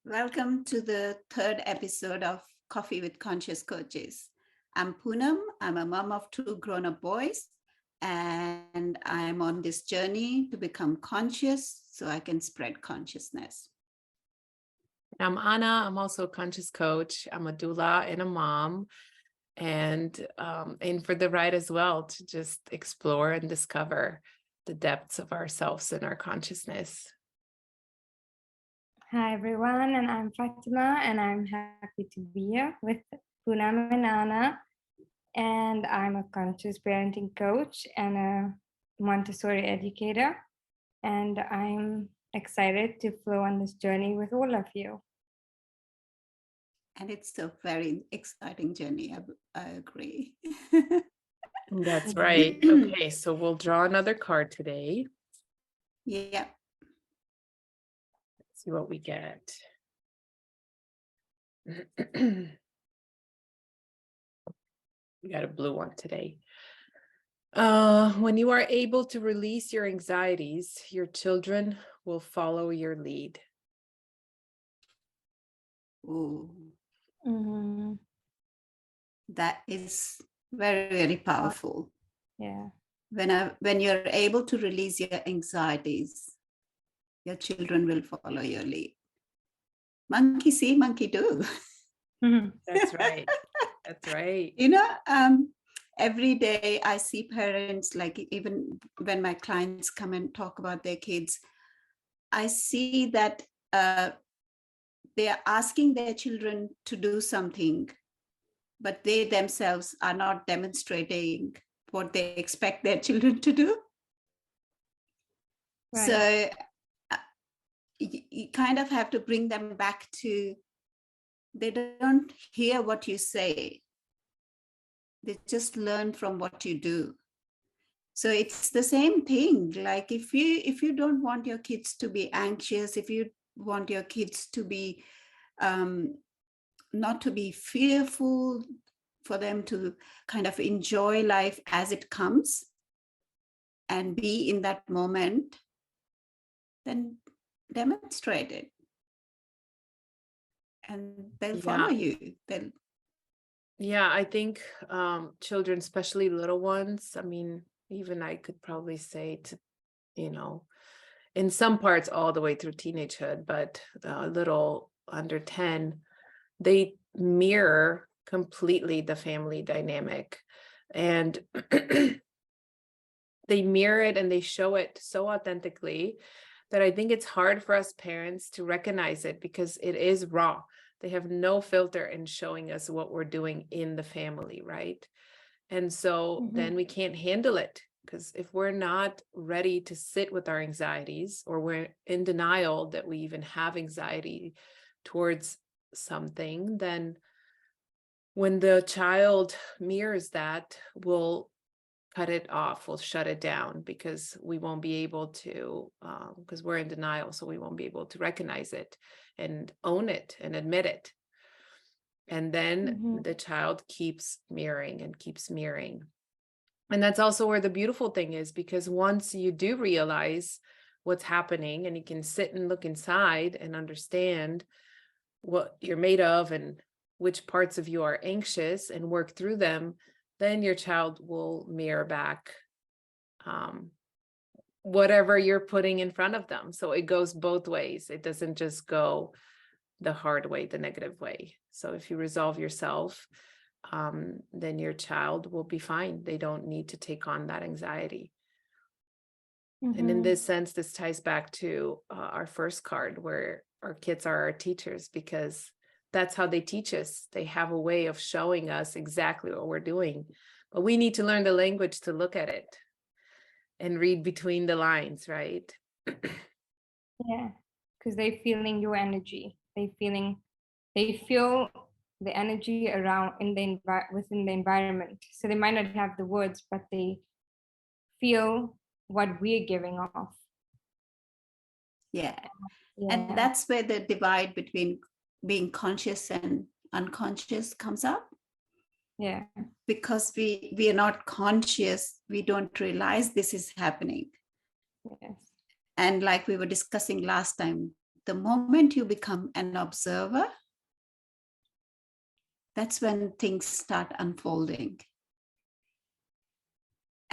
Welcome to the third episode of Coffee with Conscious Coaches. I'm Poonam. I'm a mom of two grown up boys, and I'm on this journey to become conscious so I can spread consciousness. I'm Anna. I'm also a conscious coach. I'm a doula and a mom, and in for the ride as well to just explore and discover the depths of ourselves and our consciousness. Hi everyone, and I'm Fatima, and I'm happy to be here with Poonam and Anna. And I'm a conscious parenting coach and a Montessori educator. And I'm excited to flow on this journey with all of you. And it's a very exciting journey. I agree. That's right. Okay, so we'll draw another card today. Yeah. Let's see what we get. We got a blue one today. When you are able to release your anxieties, your children will follow your lead. Ooh. Mm-hmm. That is very, very powerful. Yeah. When you're able to release your anxieties, your children will follow your lead. Monkey see, monkey do. That's right. That's right. Every day I see parents, like even when my clients come and talk about their kids, I see that they are asking their children to do something, but they themselves are not demonstrating what they expect their children to do. Right. So you kind of have to bring them back to, they don't hear what you say. They just learn from what you do. So it's the same thing. Like if you don't want your kids to be anxious, if you want your kids to be not to be fearful, for them to kind of enjoy life as it comes and be in that moment, then demonstrate it. And they'll follow you. I think children, especially little ones, I mean, even I could probably say to, in some parts all the way through teenagehood, but a little under 10, they mirror completely the family dynamic. And they mirror it and they show it so authentically that I think it's hard for us parents to recognize it because it is raw. They have no filter in showing us what we're doing in the family, right? And so then we can't handle it, because if we're not ready to sit with our anxieties, or we're in denial that we even have anxiety towards something, then when the child mirrors that, we'll cut it off, we'll shut it down, because we won't be able to, because we're in denial, so we won't be able to recognize it and own it and admit it. And then the child keeps mirroring and keeps mirroring. And that's also where the beautiful thing is, because once you do realize what's happening and you can sit and look inside and understand what you're made of and which parts of you are anxious and work through them, then your child will mirror back whatever you're putting in front of them. So it goes both ways. It doesn't just go the hard way, the negative way. So if you resolve yourself, then your child will be fine. They don't need to take on that anxiety. And in this sense, this ties back to our first card, where our kids are our teachers, because that's how they teach us. They have a way of showing us exactly what we're doing, but we need to learn the language to look at it and read between the lines, right? Yeah, because they're feeling your energy. They feel the energy around within the environment. So they might not have the words, but they feel what we're giving off. Yeah. And that's where the divide between being conscious and unconscious comes up. Yeah. Because we are not conscious, we don't realize this is happening. Yes. And like we were discussing last time, the moment you become an observer, that's when things start unfolding.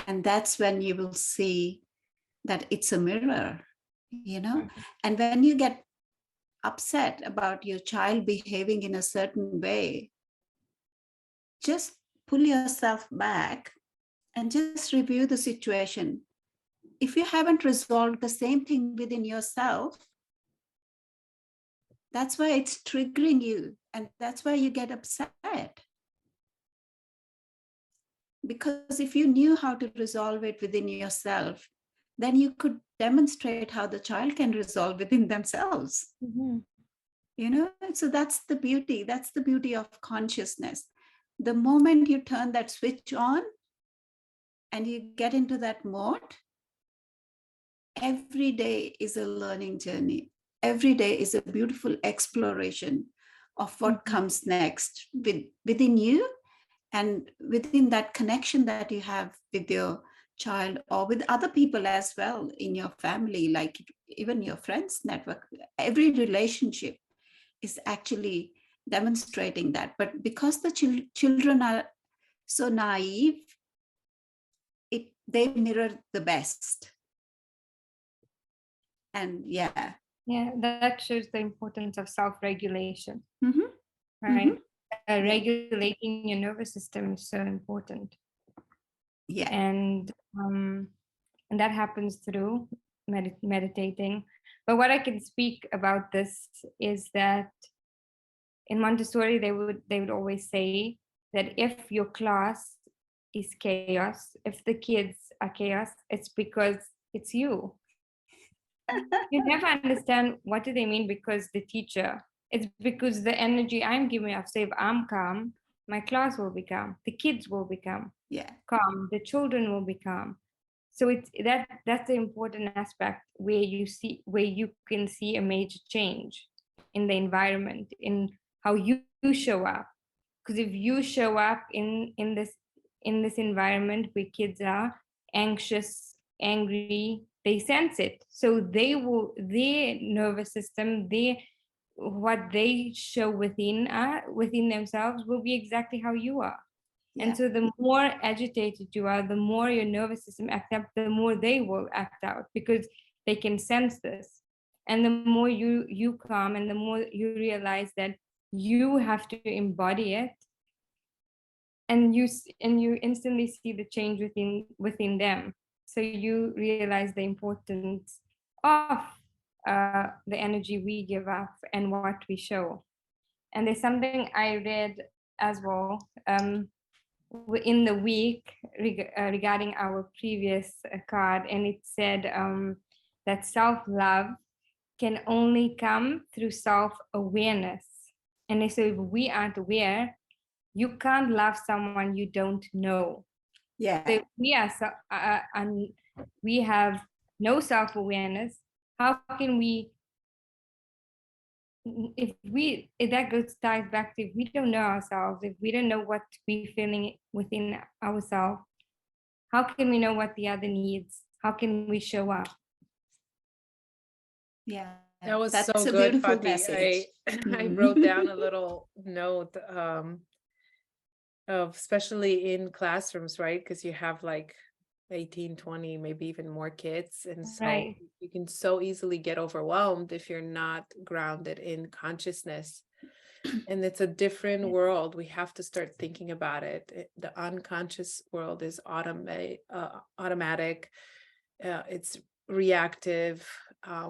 And that's when you will see that it's a mirror, you know? And when you get upset about your child behaving in a certain way, just pull yourself back and just review the situation. If you haven't resolved the same thing within yourself, that's why it's triggering you, and that's why you get upset. Because if you knew how to resolve it within yourself, then you could demonstrate how the child can resolve within themselves. Mhm. You know, so that's the beauty of consciousness. The moment you turn that switch on and you get into that mode, every day is a learning journey. Every day is a beautiful exploration of what comes next within you and within that connection that you have with your child or with other people as well in your family, like even your friends network. Every relationship is actually demonstrating that. But because the children are so naive, they mirror the best. And yeah. Yeah, that shows the importance of self-regulation, Mm-hmm. right? Mm-hmm. Regulating your nervous system is so important. Yeah. And that happens through meditating. But what I can speak about this is that in Montessori, they would always say that if your class is chaos, if the kids are chaos, it's because it's you. You never understand what do they mean because the teacher. It's because the energy I'm giving off. Say if I'm calm, my class will be calm, the kids will become calm, the children will be calm. So it's that's the important aspect where you can see a major change in the environment, in how you show up. Because if you show up in this environment where kids are anxious, angry, they sense it. So their nervous system, what they show within themselves will be exactly how you are. And so the more agitated you are, the more your nervous system acts up, the more they will act out because they can sense this. And the more you calm and the more you realize that you have to embody it, and you instantly see the change within them. So you realize the importance of the energy we give off and what we show. And there's something I read as well in the week regarding our previous card, and it said that self-love can only come through self-awareness. And so if we aren't aware, you can't love someone you don't know. Yeah. So if we have no self-awareness, how can we, if that goes ties back to, if we don't know ourselves, if we don't know what we're feeling within ourselves, how can we know what the other needs? How can we show up? Yeah, that was that's so a good, beautiful Fati. message. I wrote down a little note of, especially in classrooms, right? Because you have like 18, 20, maybe even more kids. And so Right. you can so easily get overwhelmed if you're not grounded in consciousness. And it's a different world. We have to start thinking about it. The unconscious world is automatic. It's reactive.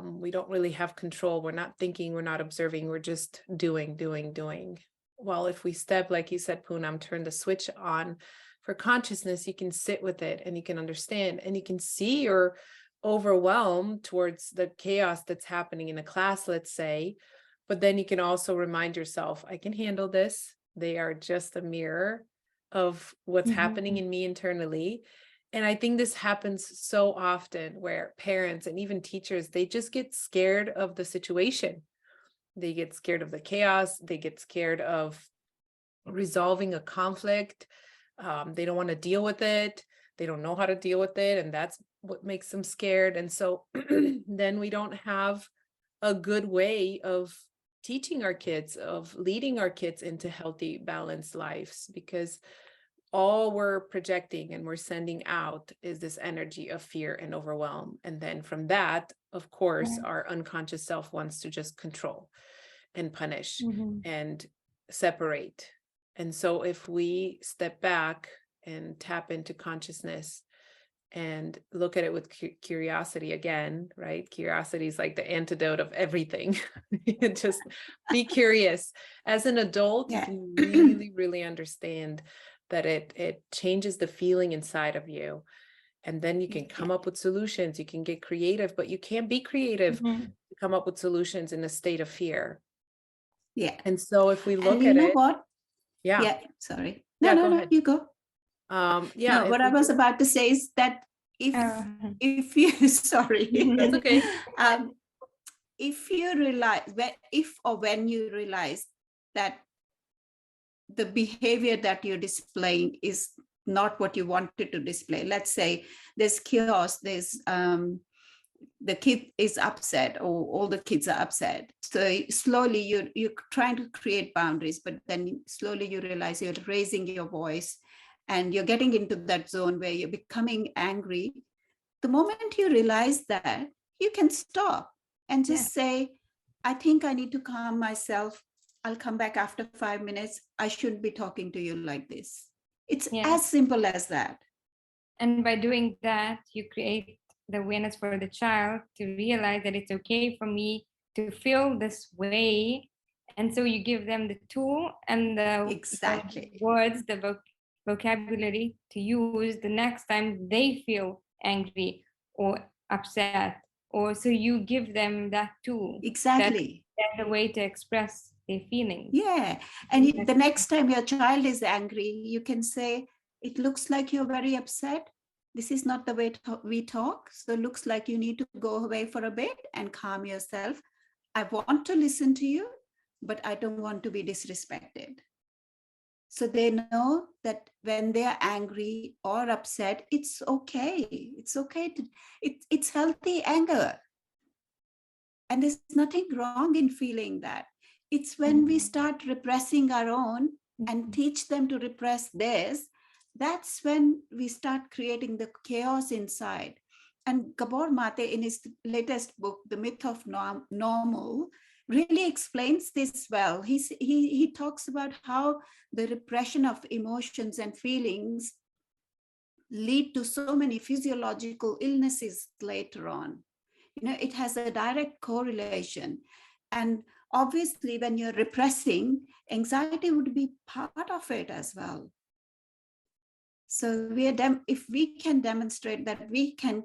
We don't really have control. We're not thinking, we're not observing, we're just doing. Well, if we step, like you said, Poonam, turn the switch on for consciousness, you can sit with it and you can understand and you can see you're overwhelmed towards the chaos that's happening in a class, let's say. But then you can also remind yourself, I can handle this. They are just a mirror of what's happening in me internally. And I think this happens so often where parents and even teachers, they just get scared of the situation. They get scared of the chaos. They get scared of resolving a conflict. They don't want to deal with it. They don't know how to deal with it. And that's what makes them scared. And so then we don't have a good way of teaching our kids, of leading our kids into healthy, balanced lives, because all we're projecting and we're sending out is this energy of fear and overwhelm. And then from that, of course, our unconscious self wants to just control and punish and separate. And so if we step back and tap into consciousness and look at it with curiosity again, right? Curiosity is like the antidote of everything. Just be curious. As an adult, you can really, really understand that it changes the feeling inside of you. And then you can come up with solutions. You can get creative, but you can't be creative to come up with solutions in a state of fear. Yeah. And so if we look and you at know it, what? yeah. Sorry. Yeah, No, go no, ahead. you go. Yeah. No, what I was about to say is that if you sorry, That's okay. If you realize when you realize that the behavior that you're displaying is not what you wanted to display. Let's say there's chaos, there's the kid is upset, or all the kids are upset. So slowly you're trying to create boundaries, but then slowly you realize you're raising your voice and you're getting into that zone where you're becoming angry. The moment you realize that, you can stop and just say, I think I need to calm myself. I'll come back after 5 minutes. I shouldn't be talking to you like this. It's as simple as that. And by doing that, you create the awareness for the child to realize that it's okay for me to feel this way. And so you give them the tool and the words, the vocabulary to use the next time they feel angry or upset. Or so you give them that tool. Exactly. That's the way to express their feelings. Yeah. And the next time your child is angry, you can say, it looks like you're very upset. This is not the way we talk. So it looks like you need to go away for a bit and calm yourself. I want to listen to you, but I don't want to be disrespected. So they know that when they're angry or upset, it's okay. It's okay. It's healthy anger. And there's nothing wrong in feeling that. It's when we start repressing our own and teach them to repress theirs, that's when we start creating the chaos inside. And Gabor Mate, in his latest book, The Myth of Normal, really explains this well. He talks about how the repression of emotions and feelings lead to so many physiological illnesses later on. It has a direct correlation. And obviously, when you're repressing, anxiety would be part of it as well. So if we can demonstrate that we can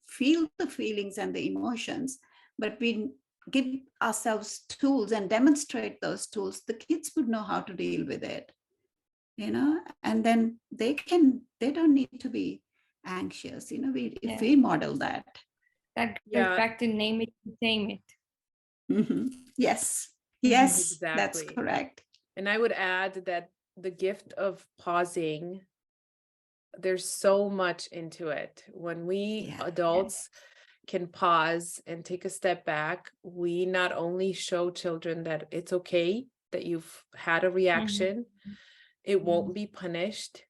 feel the feelings and the emotions, but we give ourselves tools and demonstrate those tools, the kids would know how to deal with it, and then they don't need to be anxious, if we model that. That goes back to name it, tame it. Mm-hmm. Yes, exactly. That's correct. And I would add that the gift of pausing, there's so much into it. When we adults can pause and take a step back, we not only show children that it's okay that you've had a reaction, it won't be punished.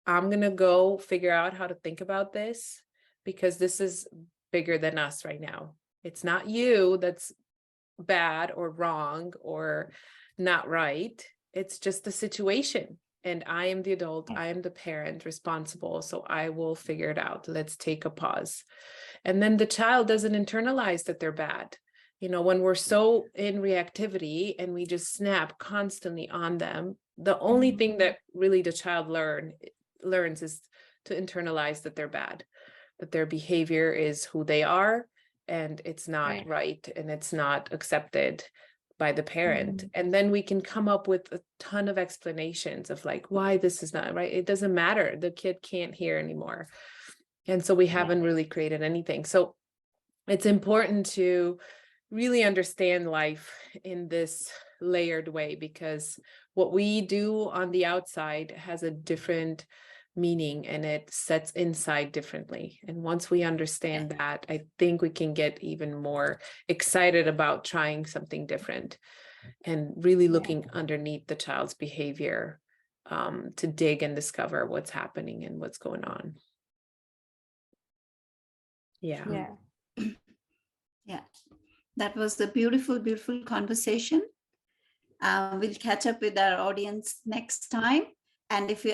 I'm going to go figure out how to think about this, because this is bigger than us right now. It's not you that's bad or wrong or not right. It's just the situation. And I am the adult, I am the parent responsible. So I will figure it out. Let's take a pause. And then the child doesn't internalize that they're bad. When we're so in reactivity and we just snap constantly on them, the only thing that really the child learns is to internalize that they're bad, that their behavior is who they are, and it's not right, and it's not accepted by the parent. And then we can come up with a ton of explanations of like why this is not right. It doesn't matter. The kid can't hear anymore. And so we haven't really created anything. So it's important to really understand life in this layered way, because what we do on the outside has a different meaning and it sets inside differently. And once we understand that, I think we can get even more excited about trying something different and really looking underneath the child's behavior to dig and discover what's happening and what's going on. Yeah. Yeah, that was a beautiful, beautiful conversation. We'll catch up with our audience next time. And if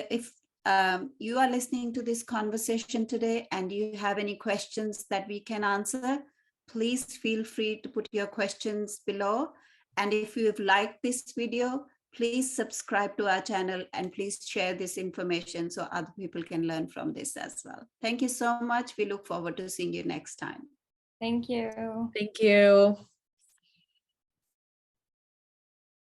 you are listening to this conversation today and you have any questions that we can answer, please feel free to put your questions below. And if you've liked this video, please subscribe to our channel and please share this information so other people can learn from this as well. Thank you so much. We look forward to seeing you next time. Thank you. Thank you.